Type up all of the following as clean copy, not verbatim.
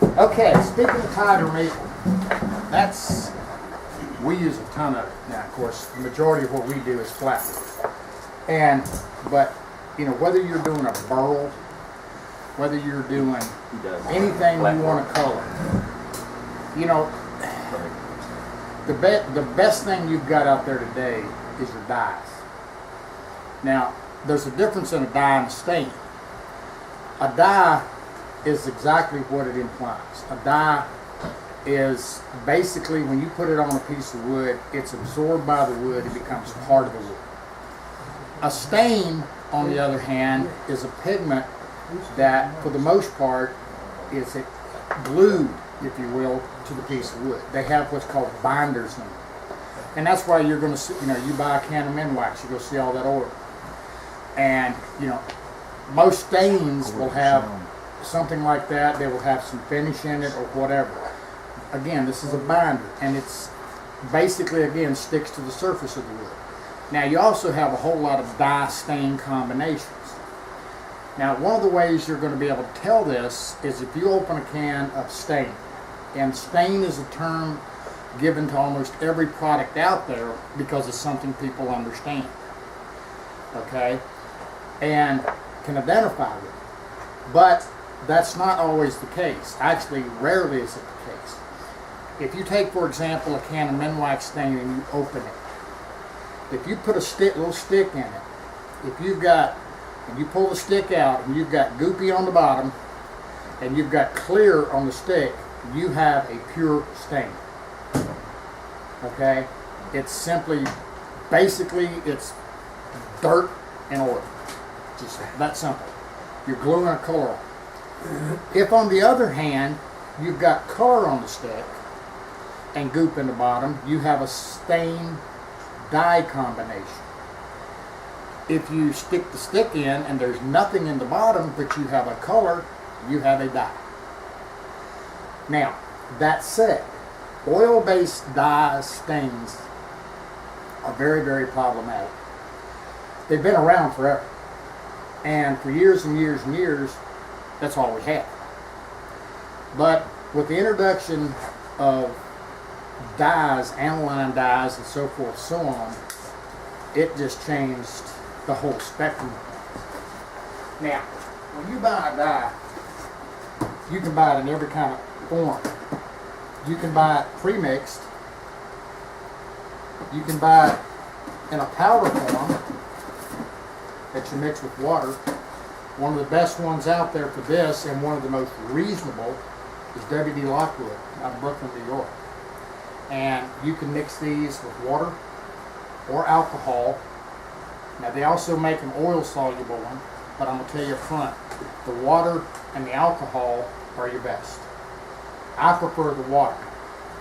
Okay, speaking of tiger maple, we use a ton of it. Now, of course, the majority of what we do is flatwood. But whether you're doing a burl, whether you're doing anything you want to color, the best thing you've got out there today is your dyes. Now, there's a difference in a dye and a stain. A dye is exactly what it implies. A dye is basically, when you put it on a piece of wood, it's absorbed by the wood, it becomes part of the wood. A stain, on the other hand, is a pigment that, for the most part, is glued, if you will, to the piece of wood. They have what's called binders in them. And that's why you're going to see, you buy a can of Minwax, you're going to see all that oil. And, most stains will have something like that. They will have some finish in it or whatever. Again, this is a binder, and it's basically, again, sticks to the surface of the wood. Now, you also have a whole lot of dye stain combinations. Now, one of the ways you're going to be able to tell this is if you open a can of stain. And stain is a term given to almost every product out there because it's something people understand. Okay? And can identify with it. But that's not always the case. Actually, rarely is it the case. If you take, for example, a can of Minwax stain and you open it, if you put a little stick in it, and you pull the stick out and you've got goopy on the bottom and you've got clear on the stick, you have a pure stain. Okay? It's basically it's dirt and oil. Just that simple. You're gluing a color on. If, on the other hand, you've got color on the stick and goop in the bottom, you have a stain dye combination. If you stick the stick in and there's nothing in the bottom but you have a color, you have a dye. Now, that said, oil-based dyes, stains, are very, very problematic. They've been around forever. And for years and years and years, that's all we had. But with the introduction of dyes, aniline dyes, and so forth, so on, it just changed the whole spectrum. Now, when you buy a dye, you can buy it in every kind of form. You can buy it pre-mixed. You can buy it in a powder form that you mix with water. One of the best ones out there for this, and one of the most reasonable, is W.D. Lockwood out of Brooklyn, New York. And you can mix these with water or alcohol. Now, they also make an oil-soluble one, but I'm going to tell you up front, the water and the alcohol are your best. I prefer the water.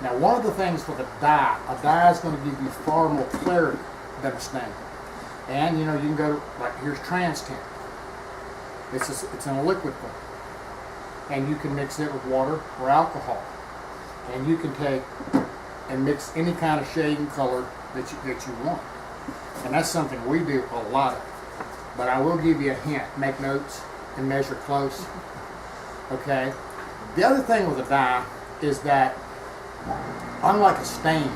Now, one of the things with a dye is going to give you far more clarity than a stain. And, you can go, like, here's trans tan. It's in a liquid form. And you can mix it with water or alcohol. And you can take and mix any kind of shade and color that you want. And that's something we do a lot of. But I will give you a hint. Make notes and measure close. Okay? The other thing with a dye is that, unlike a stain,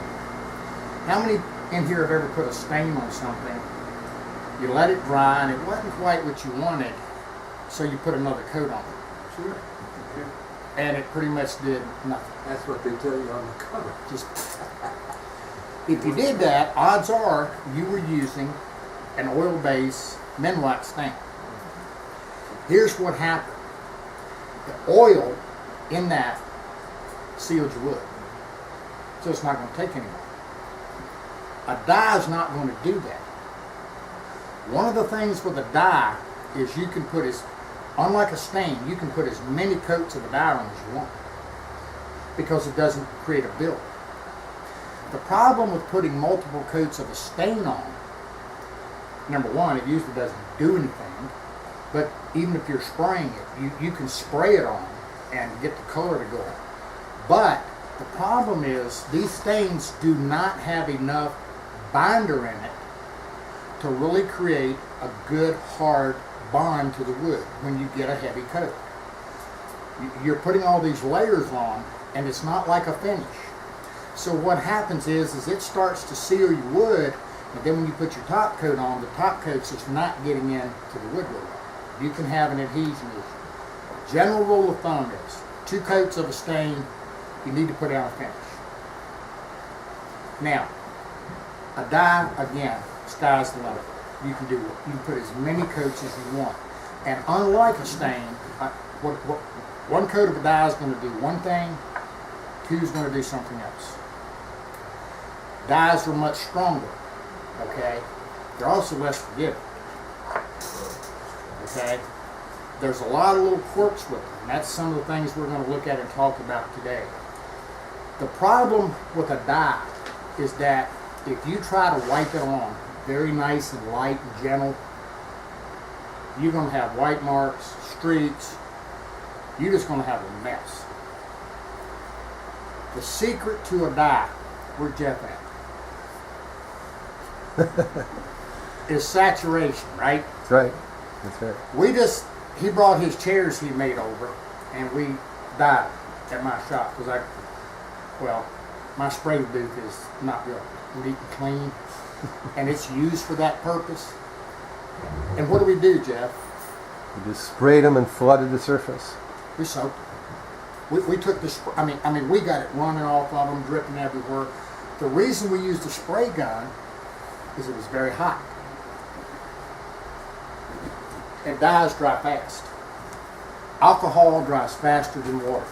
how many in here have ever put a stain on something? You let it dry and it wasn't quite what you wanted, so you put another coat on it. Sure. And it pretty much did nothing. That's what they tell you on the cover. If you did that, odds are you were using an oil-based Minwax stain. Here's what happened. The oil in that sealed your wood. So it's not going to take any more. A dye is not going to do that. One of the things with a dye is you can put unlike a stain, you can put as many coats of the dye on as you want because it doesn't create a build. The problem with putting multiple coats of a stain on, number one, it usually doesn't do anything, but even if you're spraying it, you can spray it on and get the color to go on. But the problem is these stains do not have enough binder in it to really create a good hard bond to the wood when you get a heavy coat. You're putting all these layers on, and it's not like a finish. So what happens is it starts to seal your wood, and then when you put your top coat on, the top coat's just not getting into the wood real well. You can have an adhesion issue. General rule of thumb is 2 coats of a stain, you need to put out a finish. Now, a dye, again, sky's the limit. You can do it. You can put as many coats as you want. And unlike a stain, one coat of a dye is going to do one thing, 2 is going to do something else. Dyes are much stronger, okay? They're also less forgiving, okay? There's a lot of little quirks with them, and that's some of the things we're going to look at and talk about today. The problem with a dye is that if you try to wipe it on very nice and light and gentle, you're going to have white marks, streaks. You're just going to have a mess. The secret to a dye, where's Jeff at? Is saturation, right? That's right. That's right. He brought his chairs he made over, and we dyed at my shop because my spray booth is not real neat and clean, and it's used for that purpose. And what do, Jeff? You just sprayed them and flooded the surface. We soaked them. We took the spray. I mean, we got it running off of them, dripping everywhere. The reason we used the spray gun is it was very hot. And dyes dry fast. Alcohol dries faster than water.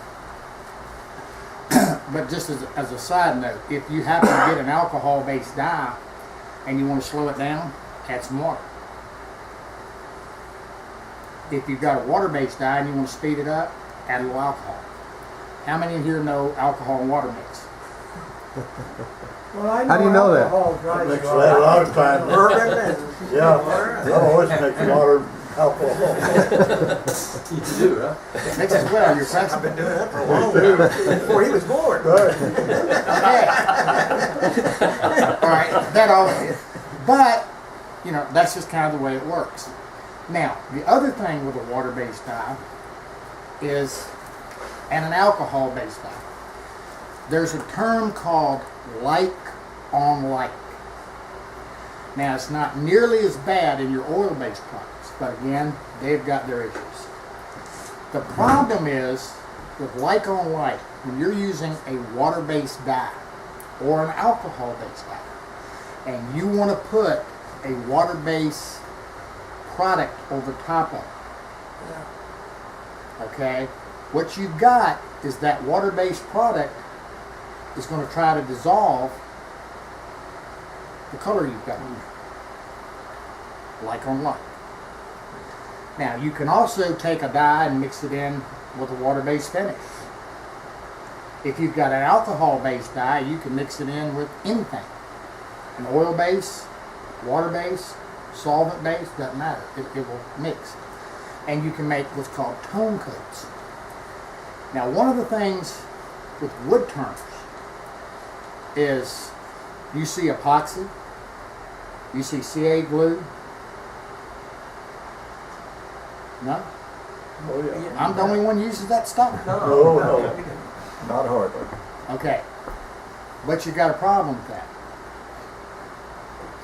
But just as a side note, if you happen to get an alcohol-based dye and you want to slow it down, add some water. If you've got a water-based dye and you want to speed it up, add a little alcohol. How many in here know alcohol and water mix? Well, I know How do you know that? alcohol dries Mix well. that a lot of times. Bourbon and Yeah, I always mix water, alcohol. you do, huh? Mix as well, you're I've flexible. been doing that for a long time, before he was born. Right. Okay. All right, that all. But, that's just kind of the way it works. Now, the other thing with a water-based dye is, and an alcohol-based dye, there's a term called like on like. Now, it's not nearly as bad in your oil-based products, but again, they've got their issues. The problem is with like on like, when you're using a water-based dye or an alcohol-based dye, and you want to put a water-based product over top of it, okay? What you've got is that water-based product is going to try to dissolve the color you've got, like on like. Now, you can also take a dye and mix it in with a water-based finish. If you've got an alcohol-based dye, you can mix it in with anything. An oil-based, water-based, solvent-based, doesn't matter. It will mix. And you can make what's called tone coats. Now, one of the things with wood turners is you see epoxy, you see CA glue. No? Oh, yeah. I'm the only one who uses that stuff. No, not hardly. Okay. But you got a problem with that.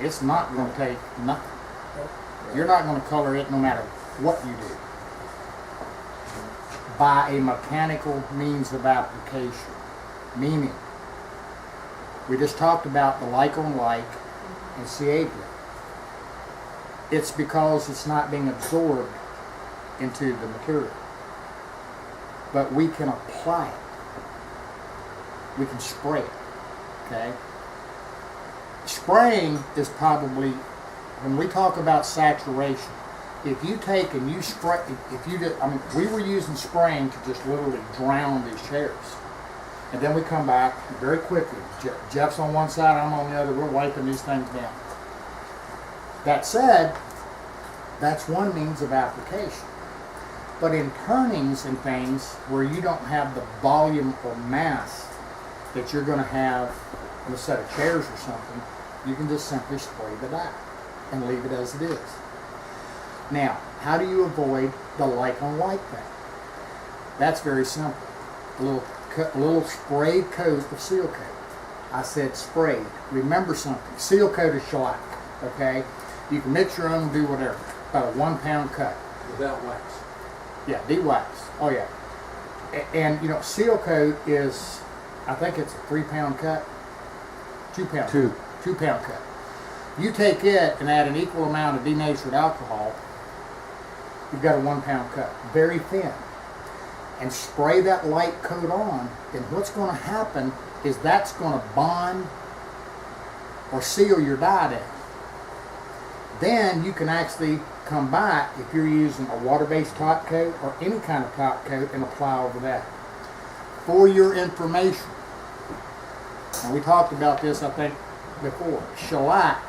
It's not going to take nothing. You're not going to color it no matter what you do. By a mechanical means of application. Meaning, we just talked about the like on like and CA glue. It's because it's not being absorbed into the material. But we can apply it. We can spray it. Okay? Spraying is probably, when we talk about saturation, if you take and you spray, we were using spraying to just literally drown these chairs. And then we come back very quickly. Jeff's on one side, I'm on the other, we're wiping these things down. That said, that's one means of application. But in turnings and things where you don't have the volume or mass that you're going to have on a set of chairs or something, you can just simply spray the dye and leave it as it is. Now, how do you avoid the like on like thing? That's very simple. A little sprayed coat of seal coat. I said sprayed. Remember something. Seal coat is shellac. Okay? You can mix your own and do whatever. About a 1 pound cut. Without wax. Yeah, de-wax. Oh yeah. And you know, seal coat is, I think it's a 3 pound cut. 2 pound. 2 pound cut. You take it and add an equal amount of denatured alcohol, you've got a 1 pound cut. Very thin. And spray that light coat on, and what's going to happen is that's going to bond or seal your dye down. Then you can actually come back if you're using a water-based top coat or any kind of top coat and apply over that. For your information, and we talked about this I think before, shellac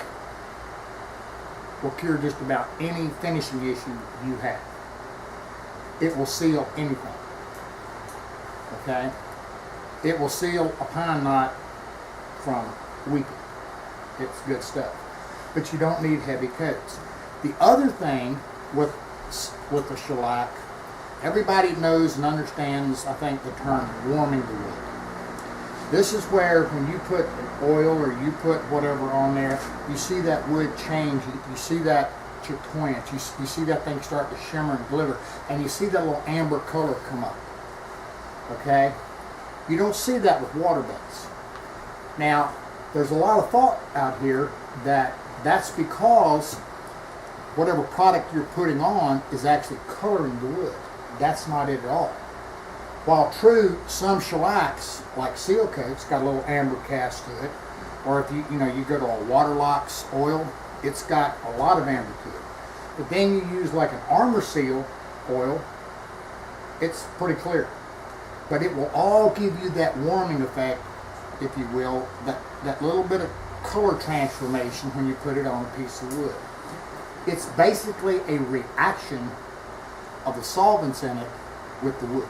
will cure just about any finishing issue you have. It will seal anything. Okay? It will seal a pine knot from weeping. It's good stuff. But you don't need heavy coats. The other thing with the shellac, everybody knows and understands, I think, the term warming the wood. This is where when you put oil or you put whatever on there, you see that wood change. You see that chatoyance. You see that thing start to shimmer and glitter. And you see that little amber color come up. Okay? You don't see that with water beds. Now, there's a lot of thought out here that that's because whatever product you're putting on is actually coloring the wood. That's not it at all. While true, some shellacs, like seal coats, got a little amber cast to it, or if you go to a Waterlox oil, it's got a lot of amber to it. But then you use like an Armor Seal oil, it's pretty clear. But it will all give you that warming effect, if you will, that little bit of color transformation when you put it on a piece of wood. It's basically a reaction of the solvents in it with the wood.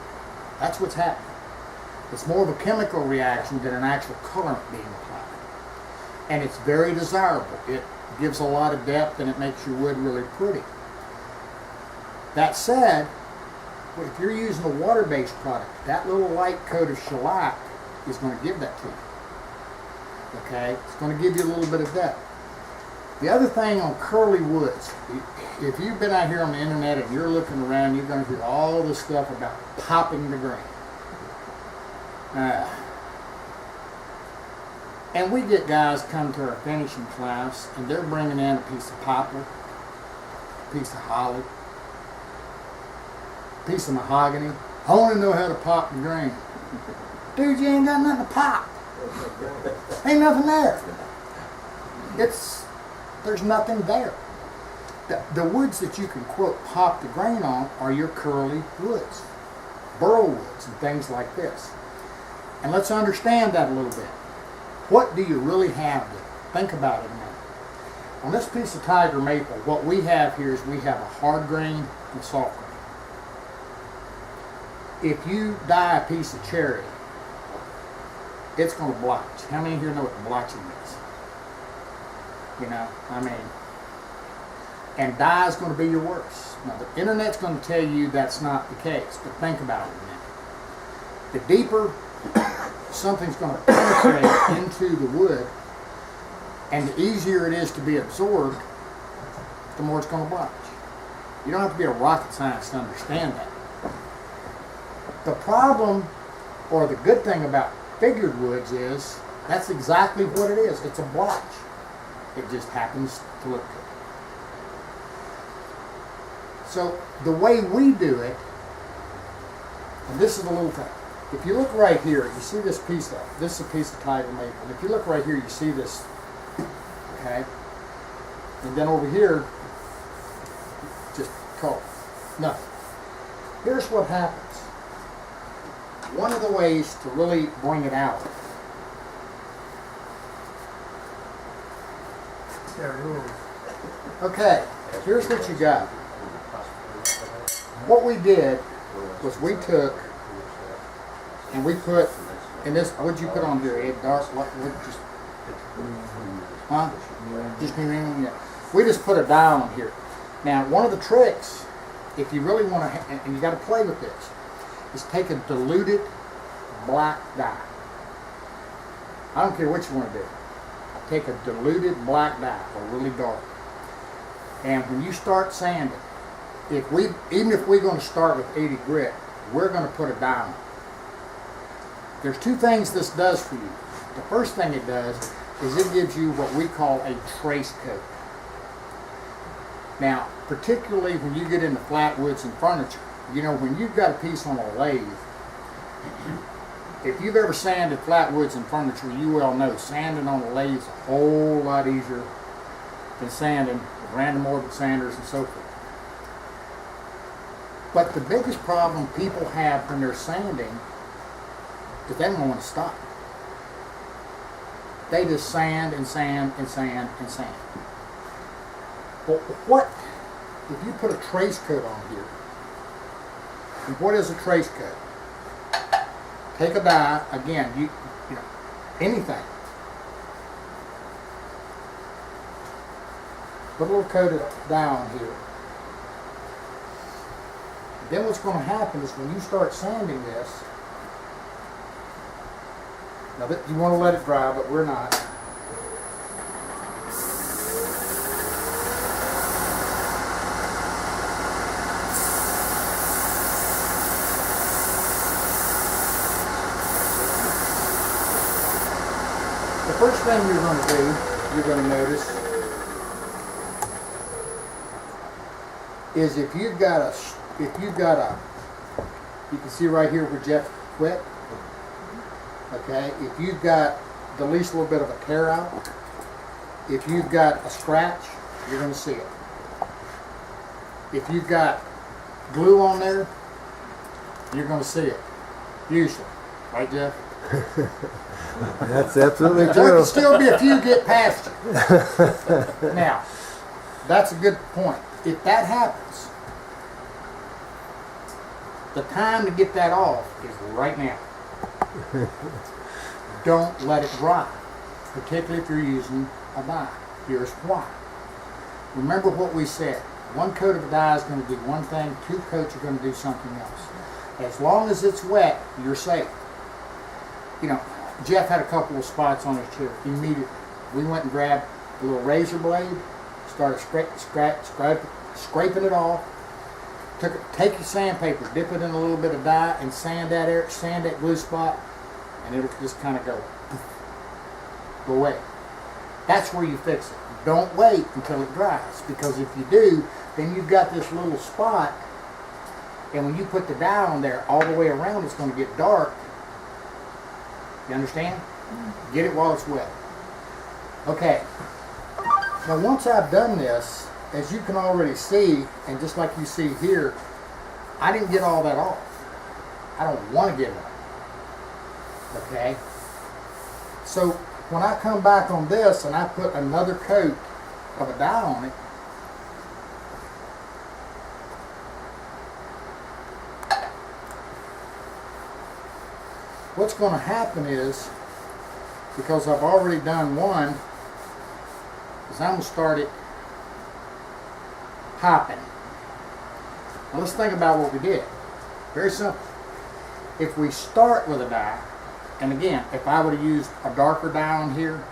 That's what's happening. It's more of a chemical reaction than an actual colorant being applied. And it's very desirable. It gives a lot of depth and it makes your wood really pretty. That said, if you're using a water-based product, that little light coat of shellac is going to give that to you. Okay? It's going to give you a little bit of depth. The other thing on curly woods, if you've been out here on the internet and you're looking around, you're going to hear all this stuff about popping the grain. And we get guys come to our finishing class and they're bringing in a piece of poplar, a piece of holly, a piece of mahogany. I only know how to pop the grain. Dude, you ain't got nothing to pop. Ain't nothing there. There's nothing there. The woods that you can, quote, pop the grain on are your curly woods, burl woods, and things like this. And let's understand that a little bit. What do you really have there? Think about it a minute. On this piece of tiger maple, what we have here is we have a hard grain and a soft grain. If you dye a piece of cherry, it's going to blotch. How many here know what blotching is? You know, I mean, and dye is going to be your worst. Now, the internet's going to tell you that's not the case, but think about it a minute. The deeper something's going to penetrate into the wood, and the easier it is to be absorbed, the more it's going to blotch. You don't have to be a rocket scientist to understand that. The problem, or the good thing about figured woods is, that's exactly what it is. It's a blotch. It just happens to look good. So the way we do it, and this is the little thing. If you look right here, you see this is a piece of tiger maple. And if you look right here, you see this, okay? And then over here, just color, nothing. Here's what happens. One of the ways to really bring it out okay, here's what you got. What we did was we took and we put in this. What'd you put on here, Ed? Dark? What? Just? Huh? Just yeah. We just put a dye on here. Now, one of the tricks, if you really want to, and you got to play with this. is take a diluted black dye. I don't care what you want to do. Take a diluted black dye, or really dark. And when you start sanding, even if we're going to start with 80 grit, we're going to put a dye on it. There's two things this does for you. The first thing it does is it gives you what we call a trace coat. Now, particularly when you get into flat woods and furniture, you know, when you've got a piece on a lathe, if you've ever sanded flat woods and furniture, you well know sanding on a lathe is a whole lot easier than sanding with random orbit sanders and so forth. But the biggest problem people have when they're sanding is they don't want to stop. They just sand and sand and sand and sand. Well, what if you put a trace coat on here? And what is a trace coat? Take a dye, again, you know, anything. Put a little coat of dye on here. Then what's going to happen is when you start sanding this, now that you want to let it dry, but we're not. The first thing you're going to do, you're going to notice, is if you've got a, you can see right here where Jeff quit. Okay, if you've got the least little bit of a tear out, if you've got a scratch, you're going to see it. If you've got glue on there, you're going to see it. Usually, right, Jeff? That's absolutely There true. can still be a few get past you. Now, that's a good point. If that happens, the time to get that off is right now. Don't let it dry, particularly if you're using a dye. Here's why. Remember what we said. One coat of a dye is going to do one thing, two coats are going to do something else. As long as it's wet, you're safe. You know, Jeff had a couple of spots on his chair immediately. We went and grabbed a little razor blade, started scraping it off. Take your sandpaper, dip it in a little bit of dye, and sand that glue spot, and it'll just kind of go away. That's where you fix it. Don't wait until it dries, because if you do, then you've got this little spot, and when you put the dye on there, all the way around it's going to get dark. You understand? Get it while it's wet. Okay. Now once I've done this, as you can already see, and just like you see here, I didn't get all that off. I don't want to get it off. Okay? So when I come back on this and I put another coat of a dye on it, what's going to happen is, because I've already done one, is I'm going to start it popping. Now let's think about what we did. Very simple. If we start with a dye, and again, if I would have used a darker dye on here,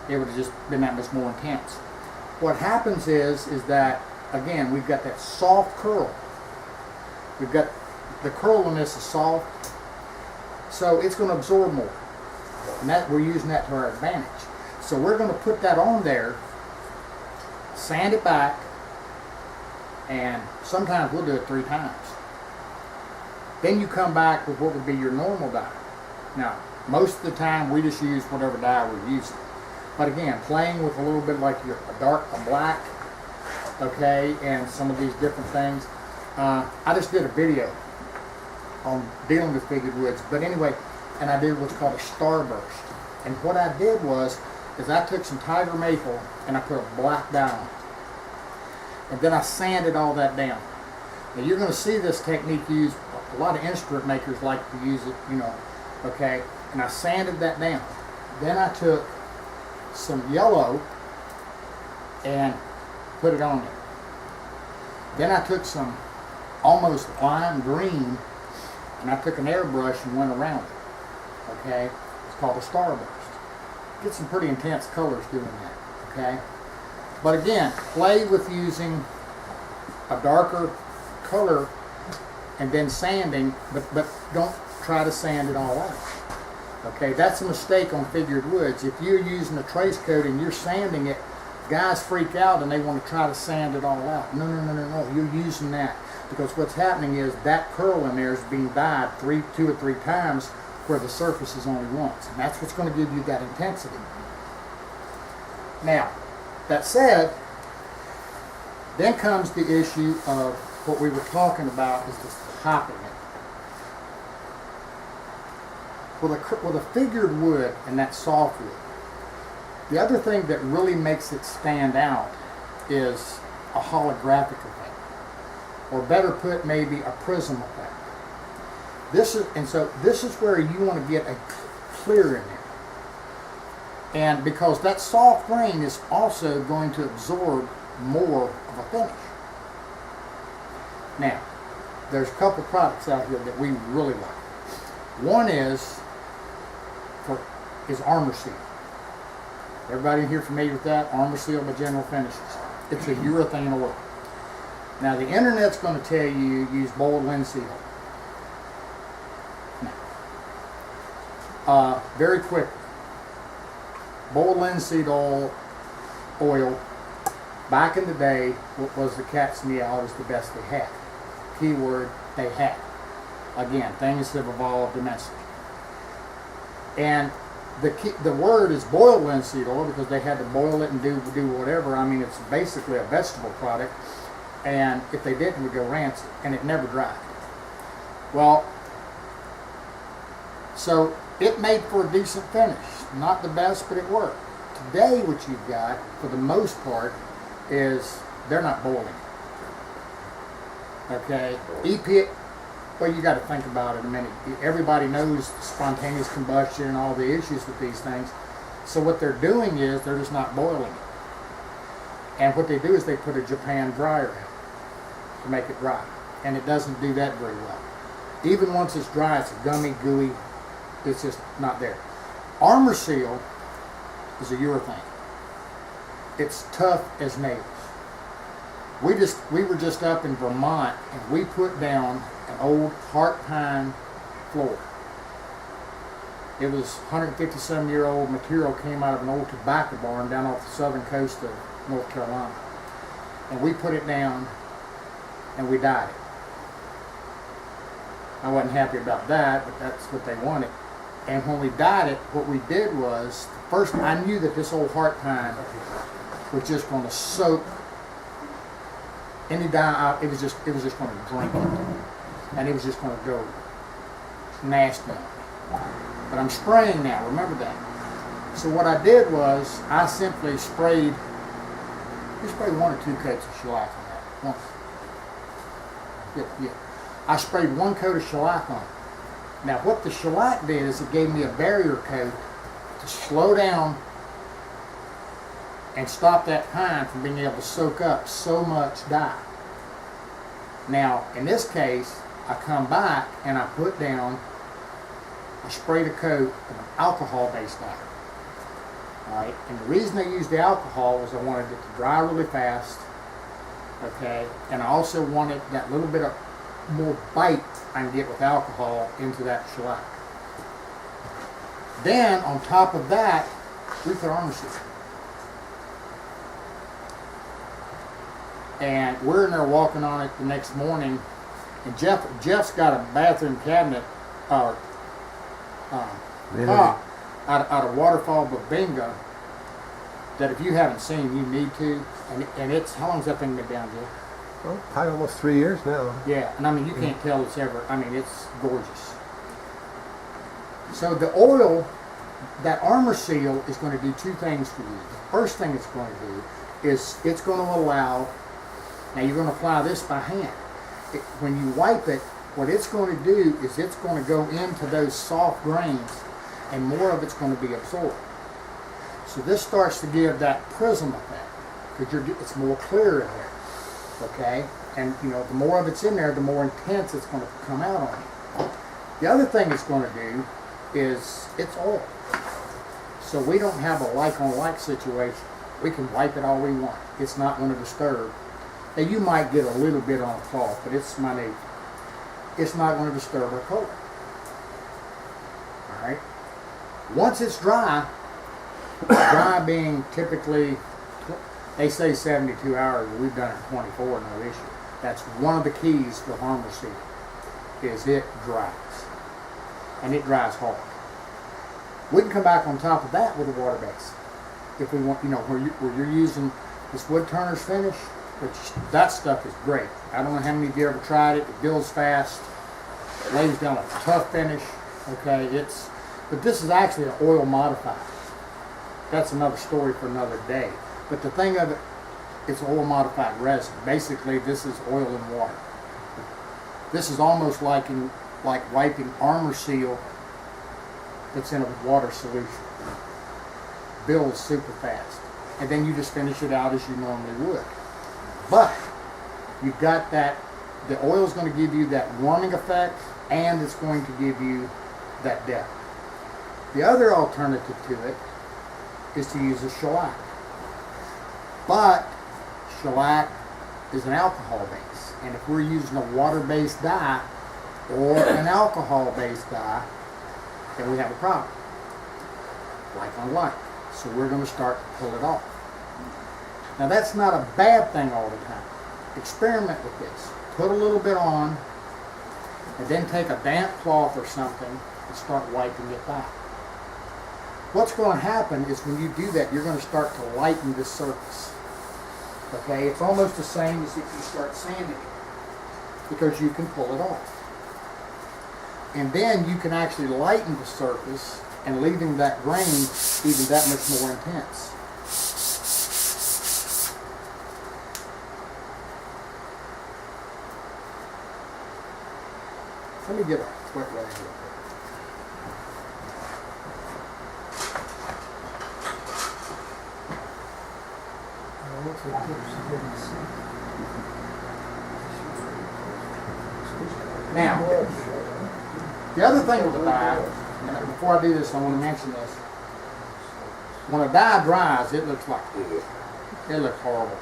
it would have just been that much more intense. What happens is that, again, we've got that soft curl. We've got the curl on this is soft, so it's going to absorb more. And that we're using that to our advantage. So we're going to put that on there, sand it back, and sometimes we'll do it 3 times. Then you come back with what would be your normal dye. Now, most of the time we just use whatever dye we're using. But again, playing with a little bit like a black, okay, and some of these different things. I just did a video on dealing with figured woods. But anyway, and I did what's called a starburst. And what I did was I took some tiger maple and I put a black dye on it. And then I sanded all that down. Now you're going to see this technique used, a lot of instrument makers like to use it, you know, okay. And I sanded that down. Then I took some yellow and put it on there. Then I took some almost lime green and I took an airbrush and went around it. Okay, it's called a starburst. Get some pretty intense colors doing that. Okay, but again, play with using a darker color and then sanding, but don't try to sand it all out. Okay, that's a mistake on figured woods. If you're using a trace coat and you're sanding it, guys freak out and they want to try to sand it all out. No, you're using that because what's happening is that curl in there is being dyed 2 or 3 times where the surface is only once, and that's what's going to give you that intensity. Now, that said, then comes the issue of what we were talking about is this hopping it. With a figured wood and that softwood, the other thing that really makes it stand out is a holographic effect, or better put, maybe a prism effect. This is where you want to get a clear in there. And because that soft grain is also going to absorb more of a finish. Now, there's a couple products out here that we really like. One is Armor Seal. Everybody in here familiar with that? Armor Seal by General Finishes. It's a urethane oil. Now, the internet's going to tell you use boiled linseed oil. Very quickly. Boiled linseed oil, back in the day, was the cat's meow, was the best they had. Keyword, they had. Again, things have evolved immensely. And the word is boiled linseed oil because they had to boil it and do whatever. I mean, it's basically a vegetable product. And if they didn't, it would go rancid. And it never dried. Well, so it made for a decent finish. Not the best, but it worked. Today, what you've got, for the most part, is they're not boiling. Okay? Well, you got to think about it a minute. Everybody knows spontaneous combustion and all the issues with these things. So what they're doing is they're just not boiling it. And what they do is they put a Japan dryer in to make it dry. And it doesn't do that very well. Even once it's dry, it's gummy, gooey. It's just not there. Armor Seal is a urethane. It's tough as nails. We were just up in Vermont and we put down an old heart pine floor. It was 150-some-year-old material, came out of an old tobacco barn down off the southern coast of North Carolina. And we put it down and we dyed it. I wasn't happy about that, but that's what they wanted. And when we dyed it, what we did was, first I knew that this old heart pine was just going to soak any dye out. It was just going to drink it, and it was just going to go nasty. But I'm spraying now. Remember that. So what I did was I simply sprayed. You spray 1 or 2 coats of shellac on that. Once. Yeah. I sprayed 1 coat of shellac on it. Now what the shellac did is it gave me a barrier coat to slow down and stop that pine from being able to soak up so much dye. Now in this case, I come back and I put down, I sprayed a coat of an alcohol-based dye. Alright, and the reason I used the alcohol was I wanted it to dry really fast, okay, and I also wanted that little bit of more bite I can get with alcohol into that shellac. Then on top of that, we put Armor Seal. And we're in there walking on it the next morning, and Jeff's got a bathroom cabinet out of Waterfall Babinga that if you haven't seen, you need to. And it's, how long's that thing been down, Jeff? Well, probably almost 3 years now. Yeah, and I mean, you can't tell it's ever, I mean, it's gorgeous. So the oil, that Armor Seal is going to do 2 things for you. The first thing it's going to do is it's going to allow, now you're going to apply this by hand. When you wipe it, what it's going to do is it's going to go into those soft grains and more of it's going to be absorbed. So this starts to give that prism effect because it's more clear in there. Okay, and you know, the more of it's in there, the more intense it's going to come out on you. The other thing it's going to do is it's oil. So we don't have a like on like situation. We can wipe it all we want. It's not going to disturb. Now you might get a little bit on a cloth, but it's minute. It's not going to disturb our color. Alright? Once it's dry, dry being typically, they say 72 hours, but we've done it in 24, no issue. That's one of the keys to Armor Seal, is it dries. And it dries hard. We can come back on top of that with a water base. If we want, where you're using this Woodturners finish, which that stuff is great. I don't know how many of you ever tried it. It builds fast. It lays down a tough finish. Okay, but this is actually an oil modified. That's another story for another day. But the thing of it, it's oil modified resin. Basically, this is oil and water. This is almost like wiping Armor Seal that's in a water solution. Builds super fast. And then you just finish it out as you normally would. But you've got that, the oil is going to give you that warming effect, and it's going to give you that depth. The other alternative to it is to use a shellac. But shellac is an alcohol base. And if we're using a water-based dye or an alcohol-based dye, then we have a problem. Like on like. So we're going to start to pull it off. Now that's not a bad thing all the time. Experiment with this. Put a little bit on, and then take a damp cloth or something and start wiping it back. What's going to happen is when you do that, you're going to start to lighten the surface. Okay, it's almost the same as if you start sanding it, because you can pull it off. And then you can actually lighten the surface and leaving that grain even that much more intense. Let me get a wet rag real quick. Now, the other thing with the dye, and before I do this, I want to mention this. When a dye dries, it looks like, it looks horrible.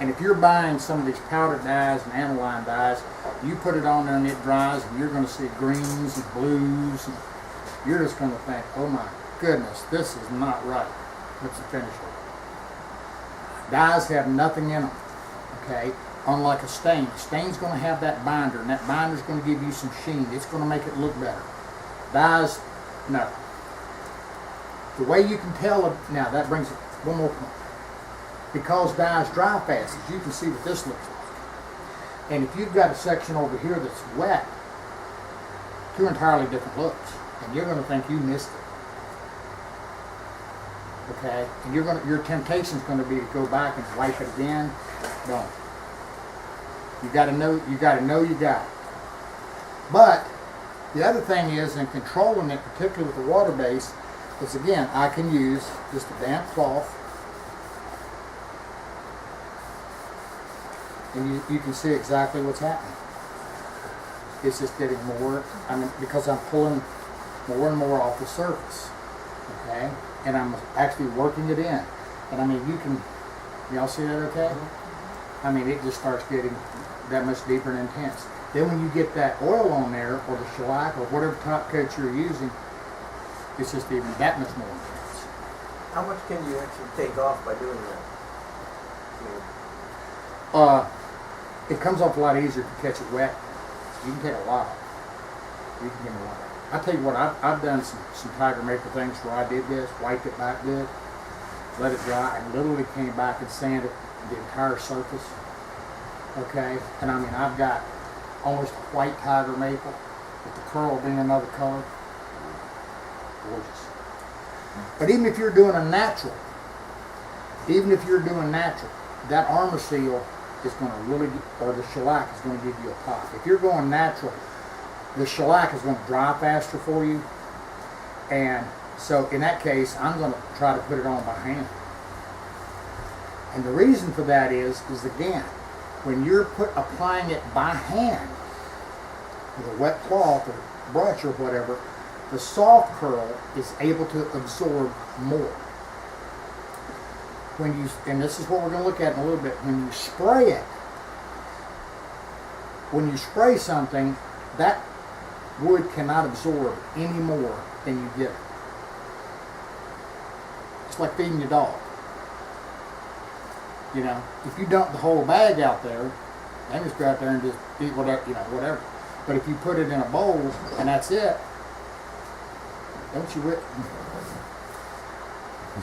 And if you're buying some of these powdered dyes and aniline dyes, you put it on there and it dries, and you're going to see greens and blues, and you're just going to think, oh my goodness, this is not right. What's the finish of it? Dyes have nothing in them, okay? Unlike a stain. A stain's going to have that binder, and that binder's going to give you some sheen. It's going to make it look better. Dyes, no. The way you can tell, now that brings it one more point. Because dyes dry fast, as you can see what this looks like. And if you've got a section over here that's wet, two entirely different looks. And you're going to think you missed it. Okay? And your temptation's going to be to go back and wipe it again. Don't. You got to know you got it. But the other thing is, in controlling it, particularly with the water base, is again, I can use just a damp cloth, and you can see exactly what's happening. It's just getting more, because I'm pulling more and more off the surface, okay? And I'm actually working it in. And y'all see that okay? It just starts getting that much deeper and intense. Then when you get that oil on there, or the shellac, or whatever top coat you're using, it's just even that much more intense. How much can you actually take off by doing that? It comes off a lot easier if you catch it wet. You can take a lot. You can get a lot. I tell you what, I've done some tiger maple things where I did this, wiped it back good, let it dry, and literally came back and sanded the entire surface. Okay, and I've got almost a white tiger maple, with the curl being another color. Gorgeous. But even if you're doing natural, that Armor Seal is going to really, or the shellac is going to give you a pop. If you're going natural, the shellac is going to dry faster for you. And so in that case, I'm going to try to put it on by hand. And the reason for that is again, when you're applying it by hand with a wet cloth or brush or whatever, the soft curl is able to absorb more. When you, and this is what we're going to look at in a little bit, when you spray it, when you spray something, that wood cannot absorb any more than you give it. It's like feeding your dog. You know, if you dump the whole bag out there, they just go out there and just eat whatever, you know, whatever. But if you put it in a bowl and that's it, don't you whip?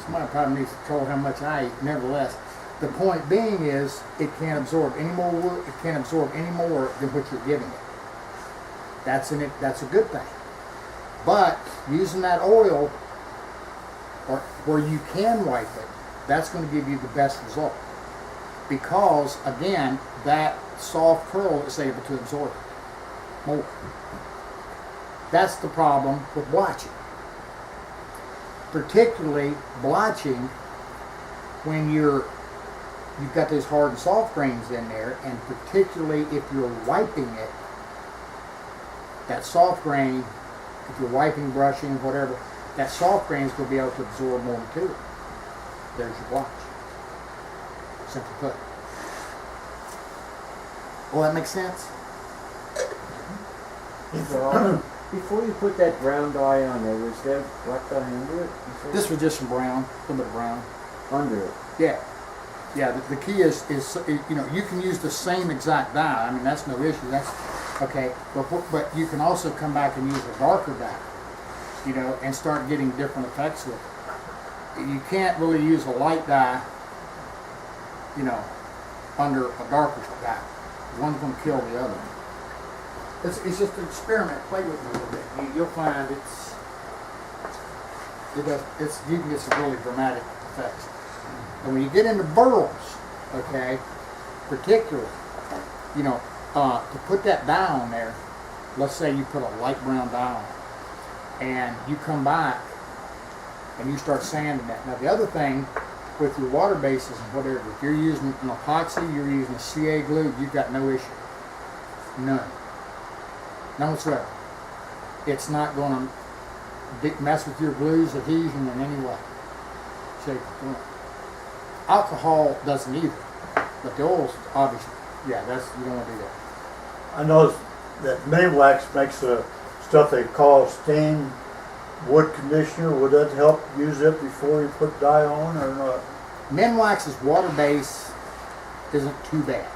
Somebody probably needs to control how much I eat. Nevertheless, the point being is it can't absorb any more wood. It can't absorb any more than what you're giving it. That's a good thing. But using that oil, or where you can wipe it, that's going to give you the best result. Because again, that soft curl is able to absorb it more. That's the problem with blotching. Particularly blotching when you've got those hard and soft grains in there, and particularly if you're wiping it, that soft grain, if you're wiping, brushing, whatever, that soft grain is going to be able to absorb more material. There's your blotch. Simply put. Well, that makes sense? So, before you put that brown dye on there, was there black dye under it? This was just some brown, a little bit of brown. Under it? Yeah. Yeah, the key is, you know, you can use the same exact dye. I mean, that's no issue. That's okay. But you can also come back and use a darker dye, you know, and start getting different effects with it. You can't really use a light dye, you know, under a darker dye. One's going to kill the other. It's just an experiment. Play with it a little bit. You'll find you can get some really dramatic effects. And when you get into burls, okay, particularly, you know, to put that dye on there, let's say you put a light brown dye on it, and you come back and you start sanding that. Now the other thing with your water bases and whatever, if you're using an epoxy, you're using a CA glue, you've got no issue. None. None whatsoever. It's not going to mess with your glue's adhesion in any way, shape, or form. Alcohol doesn't either, but the oils, obviously, yeah, you don't want to do that. I know that Minwax makes a stuff they call stained wood conditioner. Would that help use it before you put dye on or not? Minwax's water base isn't too bad.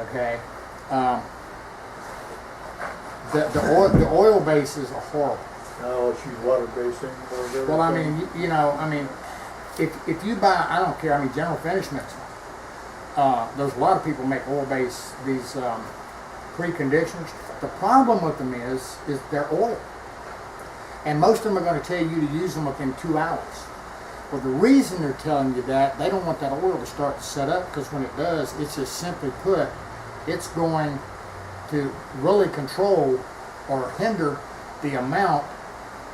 Okay, the oil bases are horrible. No, it's use water basing or whatever. Well, I mean, you know, I mean, if you buy, I don't care. I mean, General Finish makes them. There's a lot of people make oil base these preconditioners. The problem with them is they're oil, and most of them are going to tell you to use them within 2 hours. Well, the reason they're telling you that, they don't want that oil to start to set up, because when it does, it's just simply put, it's going to really control or hinder the amount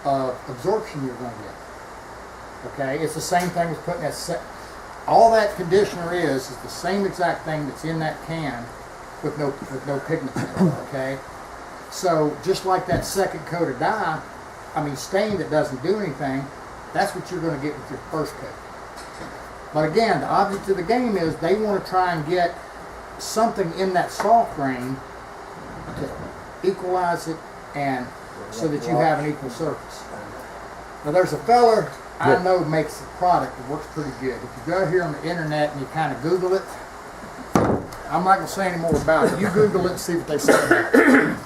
of absorption you're going to get. Okay, it's the same thing as putting that. All that conditioner is the same exact thing that's in that can with no pigment in it. Okay, so just like that second coat of dye, I mean stain that doesn't do anything, that's what you're going to get with your first coat. But again, the object of the game is they want to try and get something in that soft grain to equalize it, and so that you have an equal surface. Now there's a feller I know makes a product that works pretty good. If you go here on the internet and you kind of Google it, I'm not going to say any more about it. You Google it and see what they say about it.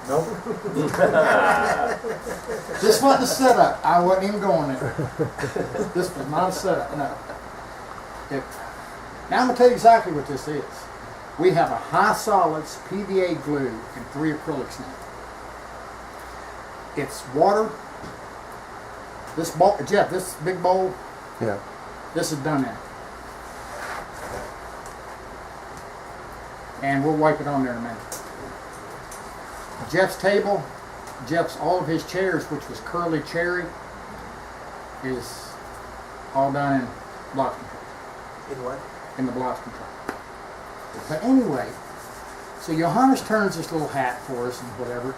Nope. This wasn't a setup. I wasn't even going there. This was not a setup, no. Now I'm going to tell you exactly what this is. We have a high solids PVA glue and 3 acrylics now. It's water. This bowl, Jeff, this big bowl, Yeah. this is done in. And we'll wipe it on there in a minute. Jeff's table, all of his chairs, which was curly cherry, is all done in blotch control. In what? In the blotch control. But anyway, so Johannes turns this little hat for us and whatever,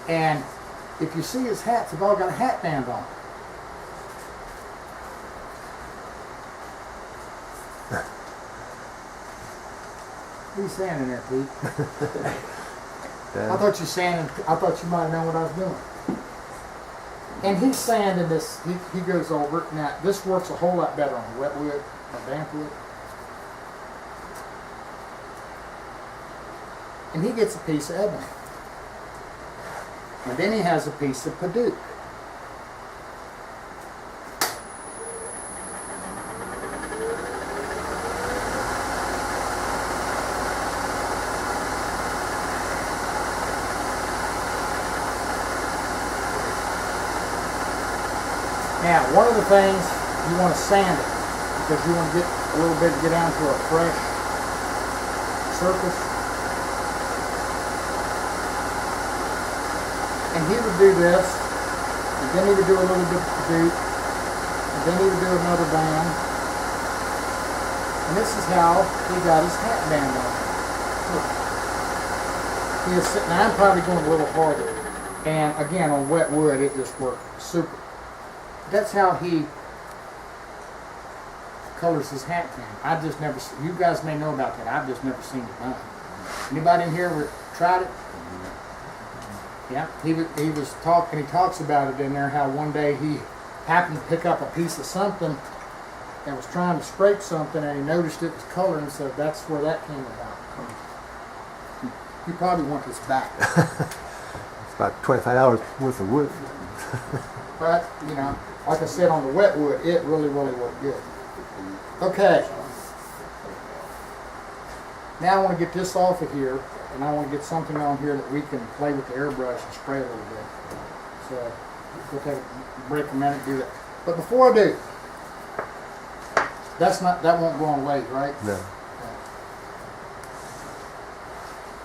and if you see his hats, they've all got a hat band on. What are you sanding there, Pete? I thought you might have known what I was doing. And he's sanding this, he goes over it. Now, this works a whole lot better on wet wood or damp wood. And he gets a piece of ebony. And then he has a piece of Paduke. Now, one of the things, you want to sand it because you want to get a little bit to get down to a fresh surface. And he would do this, and then he would do a little bit of Paduke, and then he would do another band. And this is how he got his hat band on. He is sitting, now I'm probably going a little harder. And again, on wet wood, it just worked super. That's how he colors his hat band. I've just never, you guys may know about that, I've just never seen it done. Anybody in here ever tried it? Yeah, he was talking. He talks about it in there. How one day he happened to pick up a piece of something and was trying to scrape something, and he noticed it was colored, and so that's where that came about. You probably want this back, It's about 25 hours worth of wood. but you know, like I said, on the wet wood, it really worked good. Okay. Now I want to get this off of here, and I want to get something on here that we can play with the airbrush and spray a little bit. So we'll take a break a minute, do that. But before I do, that won't go on lathe, right? No. Yeah.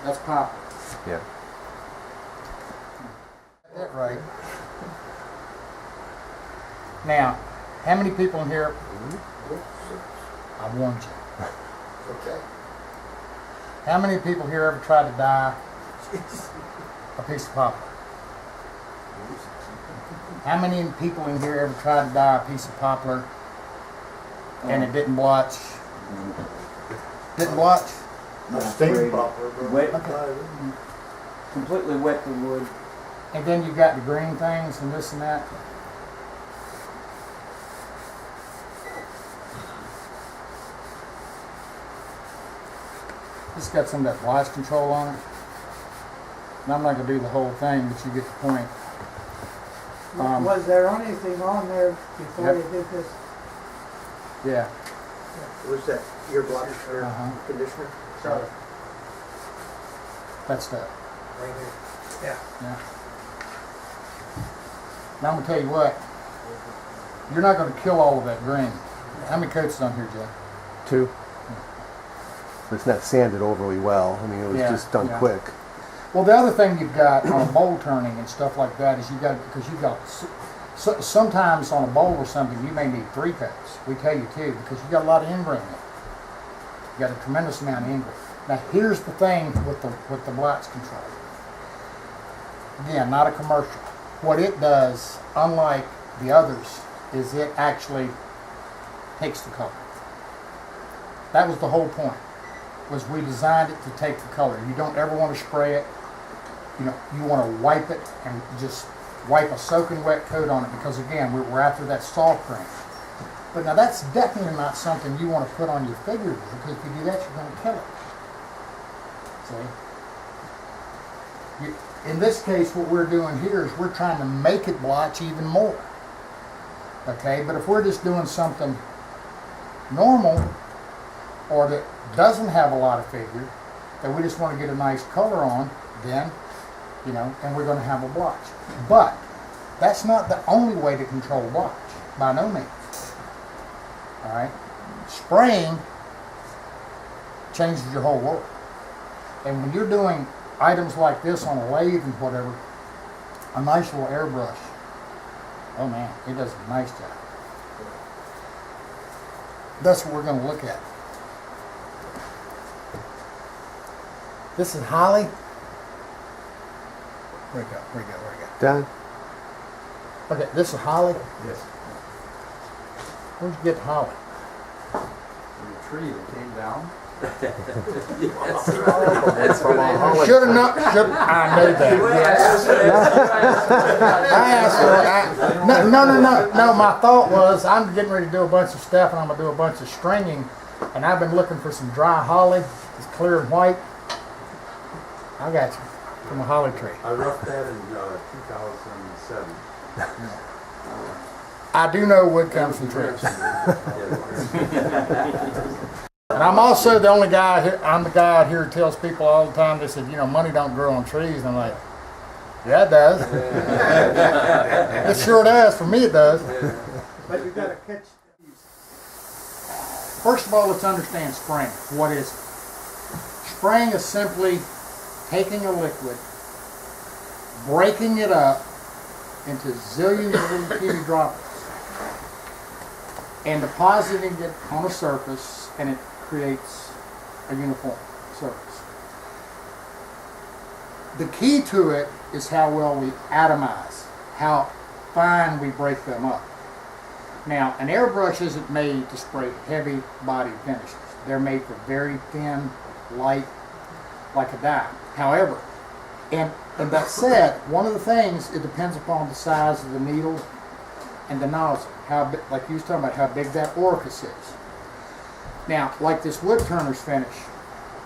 That's poplar. Yeah. Got that right. Now, how many people in here? I warned you. Okay. How many people here ever tried to dye a piece of poplar? How many people in here ever tried to dye a piece of poplar and it didn't blotch? Didn't blotch? Not steam poplar, but Wet. Completely wet the wood. And then you got the green things and this and that. It's got some of that blotch control on it. And I'm not going to do the whole thing, but you get the point. Was there anything on there before Yep. you did this? Yeah. Was that your block or Uh-huh. conditioner? So, that stuff. Right here. Yeah. Yeah. Now I'm going to tell you what. You're not going to kill all of that green. How many coats is on here, Jeff? 2. But it's not sanded overly well. I mean, it was Yeah, just done yeah. quick. Well, the other thing you've got on a bowl turning and stuff like that is sometimes on a bowl or something you may need 3 coats. We tell you 2 because you got a lot of ingrain in it. You got a tremendous amount of ingrain. Now here's the thing with the blotch control. Again, not a commercial. What it does, unlike the others, is it actually takes the color. That was the whole point. Was we designed it to take the color. You don't ever want to spray it. You know, you want to wipe it and just wipe a soaking wet coat on it because again, we're after that soft grain. But now that's definitely not something you want to put on your figure because if you do that, you're going to kill it. See? In this case, what we're doing here is we're trying to make it blotch even more. Okay, but if we're just doing something normal or that doesn't have a lot of figure, that we just want to get a nice color on, then, you know, and we're going to have a blotch. But that's not the only way to control blotch, by no means. All right, spraying changes your whole world. And when you're doing items like this on a lathe and whatever, a nice little airbrush, oh man, it does a nice job. That's what we're going to look at. This is holly. Where'd it go? Where'd it go? Where'd it Done. go? Okay, this is holly. Yes. Where'd you get the holly? The tree that came down. That's from a holly. Should have not. Should I knew that. I asked for it. No. My thought was I'm getting ready to do a bunch of stuff, and I'm gonna do a bunch of stringing, and I've been looking for some dry holly. It's clear and white. I got you from a holly tree. I roughed that in 2007. I do know wood comes from trees. And I'm also the only guy here, I'm the guy out here who tells people all the time, they said, money don't grow on trees. And I'm like, yeah, it does. It sure does. For me, it does. But you gotta catch. First of all, let's understand spraying. What is it? Spraying is simply taking a liquid, breaking it up into zillions of little teeny droplets, and depositing it on a surface, and it creates a uniform surface. The key to it is how well we atomize, how fine we break them up. Now, an airbrush isn't made to spray heavy body finishes. They're made for very thin, light, like a dye. However, and that said, one of the things, it depends upon the size of the needle and the nozzle. How big, like you was talking about, how big that orifice is. Now, like this Woodturners finish,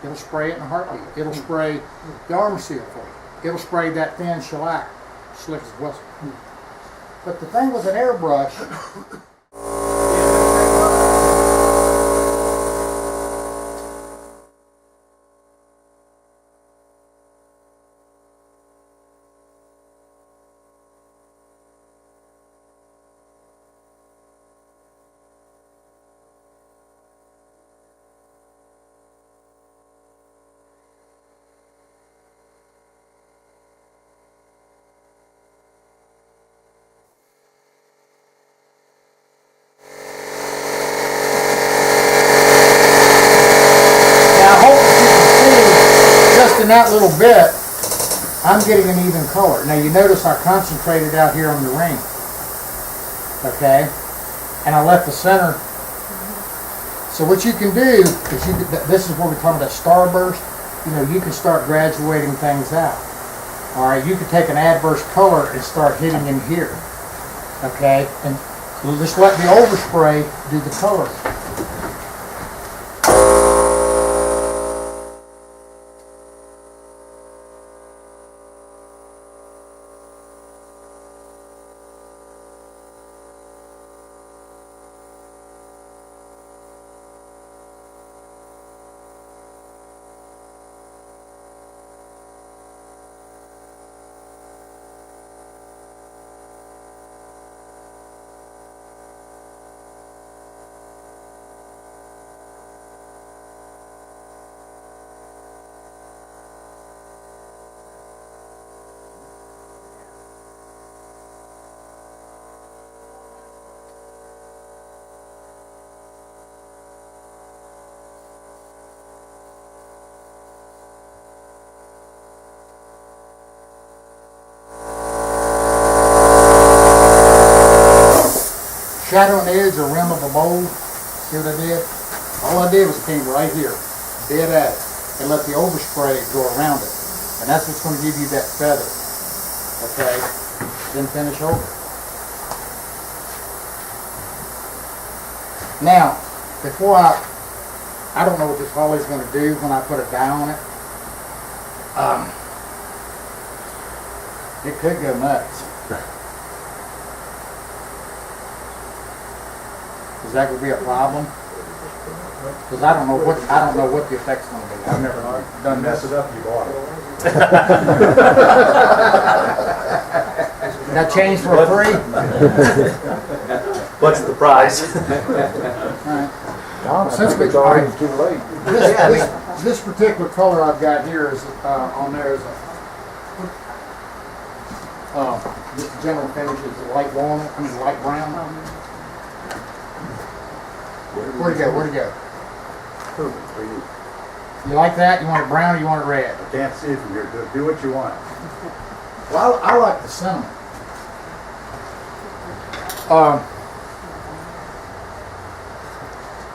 it'll spray it in a heartbeat. It'll spray the armor seal for you. It'll spray that thin shellac, slick as a whistle. But the thing with an airbrush, in that little bit, I'm getting an even color. Now you notice I concentrated out here on the ring, okay? And I left the center. So what you can do is, this is what we're talking about starburst. You can start graduating things out. All right, you can take an adverse color and start hitting in here, okay? And we'll just let the overspray do the coloring. Shadow on the edge or rim of a bowl. See what I did? All I did was came right here, dead at it, and let the overspray go around it. And that's what's going to give you that feather. Okay? Then finish over. Now, before I don't know what this holly's going to do when I put a dye on it. It could go nuts. Is that going to be a problem? Because I don't know what the effect's going to be. I've never done this. Mess it up, you bought it. That changed for a free? What's the price? Alright. Since we already too late. This particular color I've got here is on there is this general finish is light walnut, light brown. Where'd it go? You like that? You want it brown or you want it red? I can't see from here. Do what you want. Well, I like the cinnamon.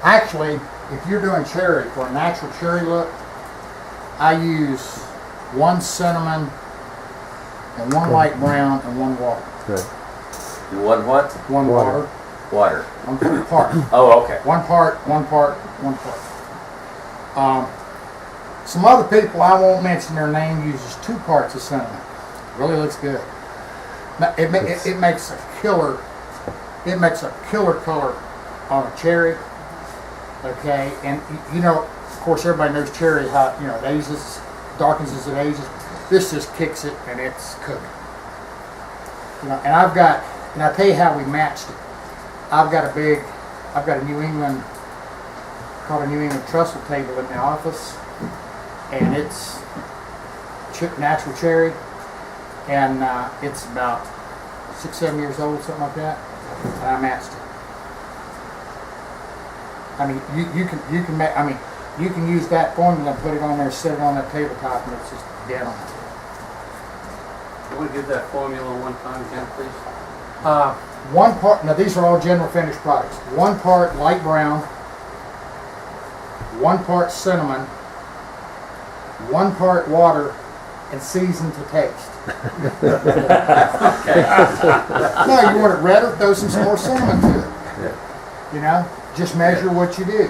Actually, if you're doing cherry, for a natural cherry look, I use one cinnamon and one light brown and one water. Good. You want what? One Water. Water. one part. Oh, okay. One part, one part, one part. Some other people, I won't mention their name, uses 2 parts of cinnamon. Really looks good. Now, it makes a killer. It makes a killer color on a cherry. Okay, and you know, of course, everybody knows cherry. How it ages, darkens as it ages. This just kicks it, and it's cooking. And I tell you how we matched it. I've got a New England, called a New England trestle table in the office, and it's natural cherry, and it's about 6-7 years old, something like that, and I matched it. I mean, you can use that formula and put it on there, set it on that tabletop, and it's just dead on. Can we give that formula one time again, please? 1 part, now these are all general finish products. 1 part light brown, 1 part cinnamon, 1 part water, and seasoned to taste. No, you want it redder, throw some more cinnamon to it. You know, just measure what you do.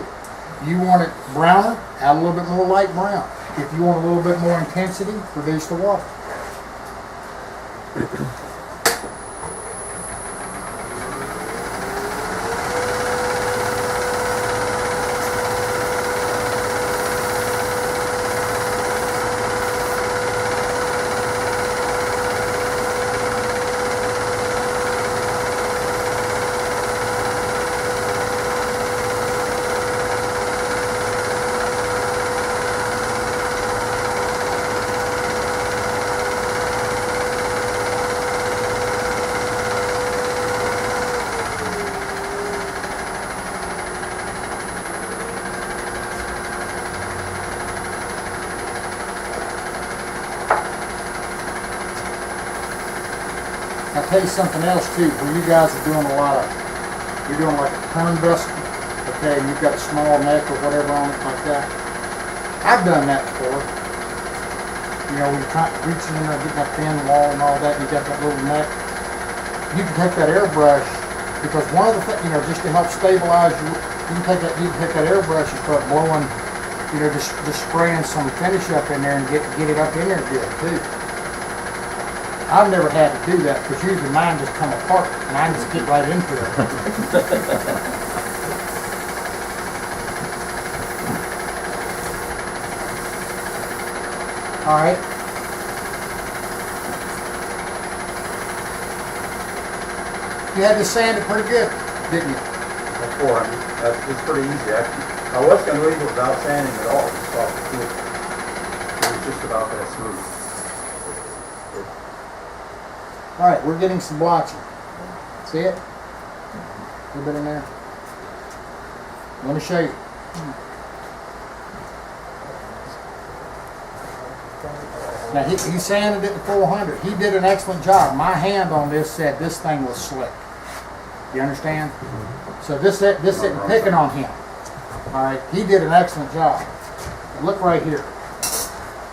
You want it browner, add a little bit more light brown. If you want a little bit more intensity, reduce the water. I'll tell you something else too, where you guys are doing you're doing like a turn vessel, okay, and you've got a small neck or whatever on it like that. I've done that before. You know, when you're reaching in there, getting that thin wall and all that, and you got that little neck. You can take that airbrush, because one of the things, just to help stabilize you can take that airbrush and start blowing, just spraying some finish up in there and get it up in there good too. I've never had to do that because usually mine just come apart and I just get right into it. All right. You had to sand it pretty good, didn't you? Before, it's pretty easy. I was going to leave it without sanding at all. Just off the tip. It was just about that smooth. All right, we're getting some blotching. See it? A little bit in there. Let me show you. Now he sanded it to 400. He did an excellent job. My hand on this said this thing was slick. You understand? So this isn't picking on him. All right, he did an excellent job. Look right here.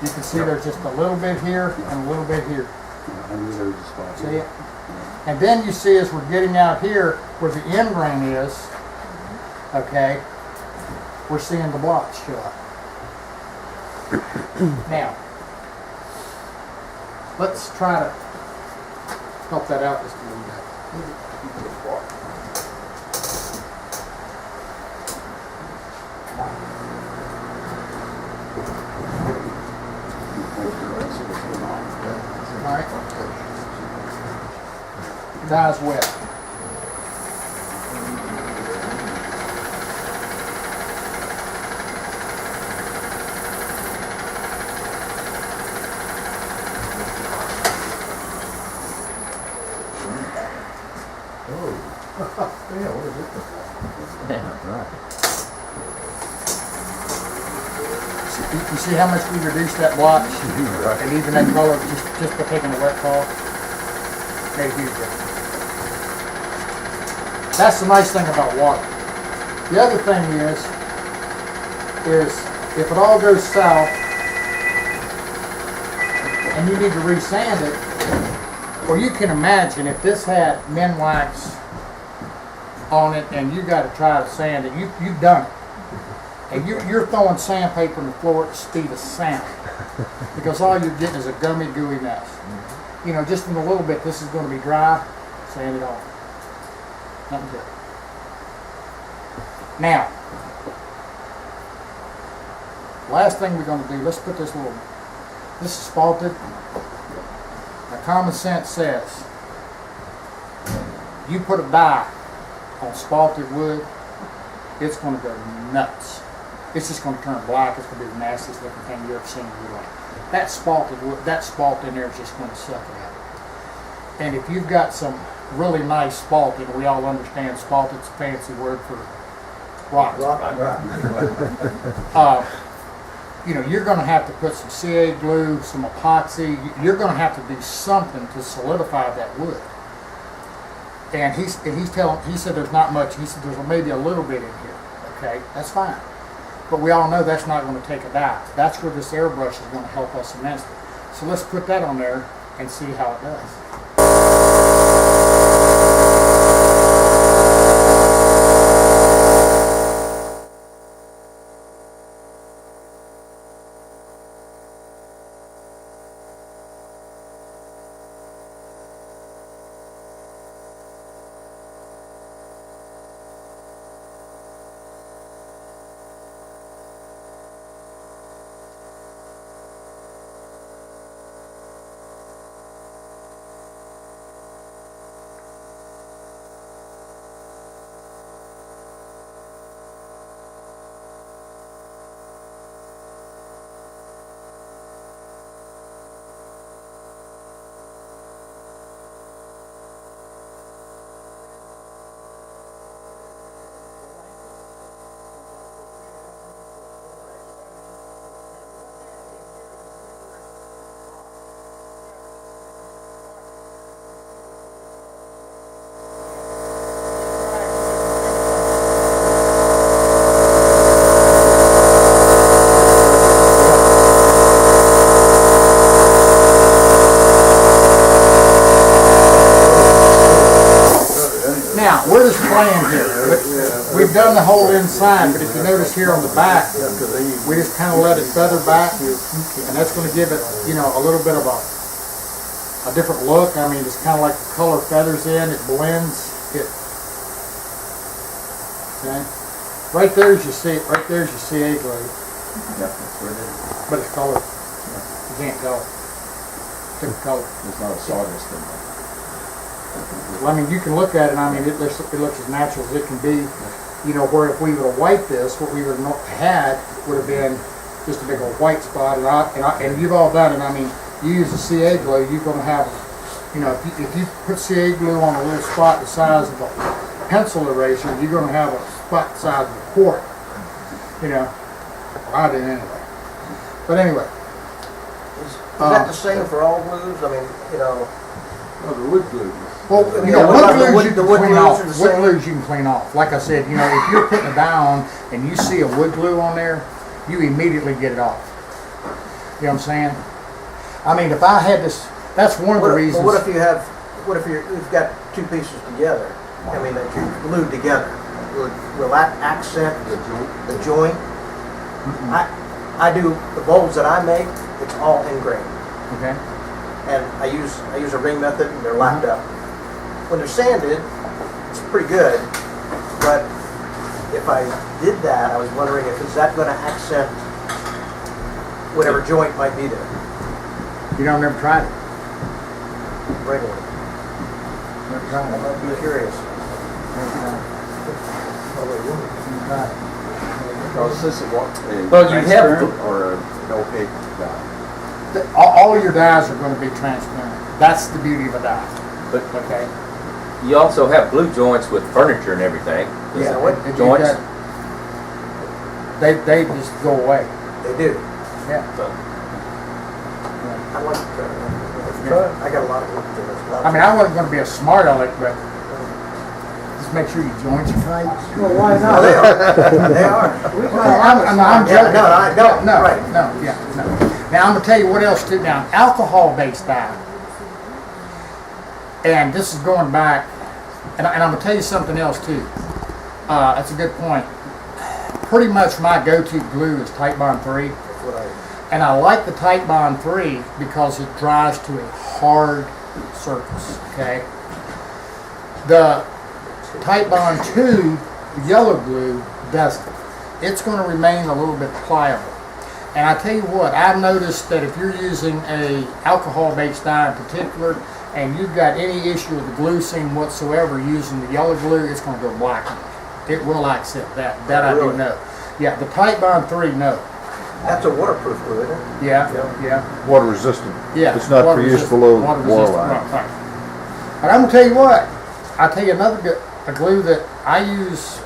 You can see there's just a little bit here and a little bit here. See it? And then you see as we're getting out here where the end grain is, okay, we're seeing the blotch show up. Now, let's try to help that out just a little bit. All right. Dye's wet. You see how much we reduced that blotch? And even that color, just by taking the wet cloth? Made a huge difference. That's the nice thing about water. The other thing is if it all goes south and you need to re-sand it, well, you can imagine if this had Minwax on it and you got to try to sand it, you've done it. And you're throwing sandpaper on the floor at the speed of sound because all you're getting is a gummy, gooey mess. You know, just in a little bit, this is going to be dry, sand it off. Nothing good. Now, last thing we're going to do, let's put this is spalted. Now, common sense says, you put a dye on spalted wood, it's going to go nuts. It's just going to turn black. It's going to be the nastiest looking thing you've ever seen in your life. That spalted wood, that spalt in there is just going to suck it out. And if you've got some really nice spalt, and we all understand spalted's a fancy word for rock. You know, you're going to have to put some CA glue, some epoxy. You're going to have to do something to solidify that wood. And he said there's not much. He said there's maybe a little bit in here. Okay, that's fine. But we all know that's not going to take a dye. That's where this airbrush is going to help us immensely. So let's put that on there and see how it does. Now, we're just playing here. We've done the whole inside, but if you notice here on the back, we just kind of let it feather back, and that's going to give it, you know, a little bit of a different look. I mean, it's kind of like the color feathers in, it blends. Okay, right there's your CA glue, but it's colored. You can't tell it. Different color. It's not a sawdust thing. Well, I mean, you can look at it, I mean, it looks as natural as it can be. You know, where if we would have wiped this, what we would have had would have been just a big old white spot. And you've all done it. I mean, you use the CA glue, you're going to have, you know, if you put CA glue on a little spot the size of a pencil eraser, you're going to have a spot the size of a quart. You know, well, I did anyway. But anyway. Is that the same for all glues? I mean, you know. Oh, the wood glue. Well, you know, what about wood glues you can the wood clean glues off. are the Wood same? glues you can clean off. Like I said, you know, if you're putting a dye on and you see a wood glue on there, you immediately get it off. You know what I'm saying? I mean, if I had this, that's one of the reasons. But what if you've got two pieces together? I mean, that you're glued together. Will that accent the joint? I do the molds that I make. It's all ingrained. Okay. And I use a ring method, and they're lapped up. When they're sanded, it's pretty good. But if I did that, I was wondering is that going to accent whatever joint might be there? You don't never tried it. Bring one. Never tried I it. might be curious. Oh, is this a Well, you have transparent or an opaque dye? All your dyes are going to be transparent. That's the beauty of a dye. But Okay. you also have glue joints with furniture and everything. Yeah. what and joints? They just go away. They do. Yeah. So, I like I got a lot of wood joints. I mean, I wasn't gonna be a smart aleck, but just make sure your joints are tight. Well, why No, not? they are. They are. I'm joking. No, right. No. Now I'm gonna tell you what else too. Now, alcohol-based dye, and this is going back, and I'm gonna tell you something else too. That's a good point. Pretty much my go-to glue is Type Bond 3, That's what and I like the Type Bond 3 because it dries to a hard surface. Okay. The Type Bond 2, the yellow glue, doesn't. It's going to remain a little bit pliable. And I tell you what, I've noticed that if you're using a alcohol-based dye in particular, and you've got any issue with the glue seam whatsoever using the yellow glue, it's going to go black. It will accept that. That I do Really? know. Yeah, the Type Bond 3, no. That's a waterproof glue, isn't it? Yeah. Water resistant. Yeah. It's not water for use resistant, below water water resistant, line. right. But I'm gonna tell you what. I'll tell you another a glue that I use.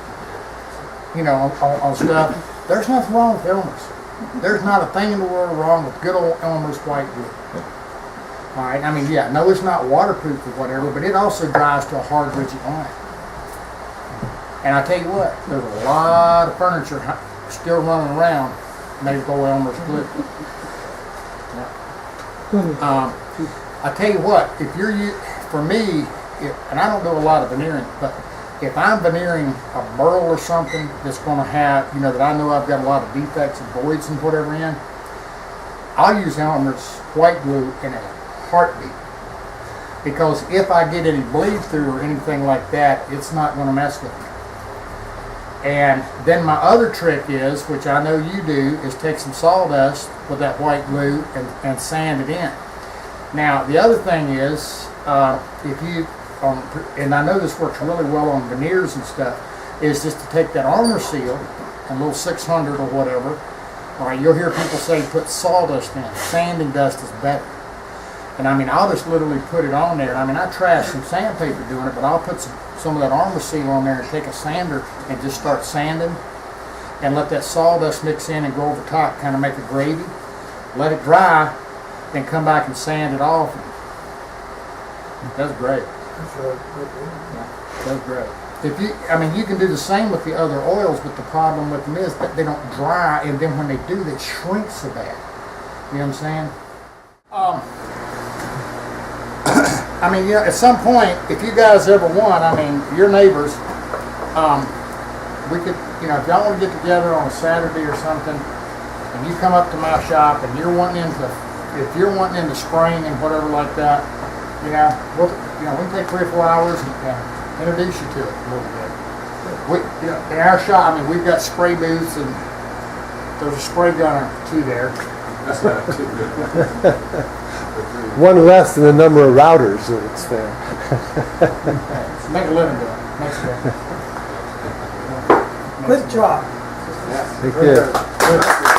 You know, on stuff. There's nothing wrong with Elmer's. There's not a thing in the world wrong with good old Elmer's white glue. All right. I mean, yeah. No, it's not waterproof or whatever, but it also dries to a hard, rigid line. And I tell you what, there's a lot of furniture still running around made with old Elmer's glue. I tell you what, if you're for me, and I don't do a lot of veneering, but if I'm veneering a burl or something that's going to have, you know, that I know I've got a lot of defects and voids and whatever in, I'll use Elmer's white glue in a heartbeat. Because if I get any bleed through or anything like that, it's not going to mess with me. And then my other trick is, which I know you do, is take some sawdust with that white glue and sand it in. Now, the other thing is, if you, and I know this works really well on veneers and stuff, is just to take that armor seal, a little 600 or whatever, all right, you'll hear people say put sawdust in. Sanding dust is better. And I mean, I'll just literally put it on there. I mean, I trashed some sandpaper doing it, but I'll put some of that armor seal on there and take a sander and just start sanding and let that sawdust mix in and go over top, kind of make a gravy. Let it dry, then come back and sand it off. That's great. That's great. If you, I mean, you can do the same with the other oils, but the problem with them is that they don't dry, and then when they do, they shrink so bad. You know what I'm saying? I mean, you know, at some point, if you guys ever want, I mean, your neighbors, we could, you know, if y'all want to get together on a Saturday or something, and you come up to my shop and you're wanting if you're wanting into spraying and whatever like that, you know, we can take 3 or 4 hours and introduce you to it a little bit. We, you know, in our shop, I mean, we've got spray booths and there's a spray gunner too there. that's not too good. One less than the number of routers that's there. Make a living doing it. Makes a living. Good job. Take care.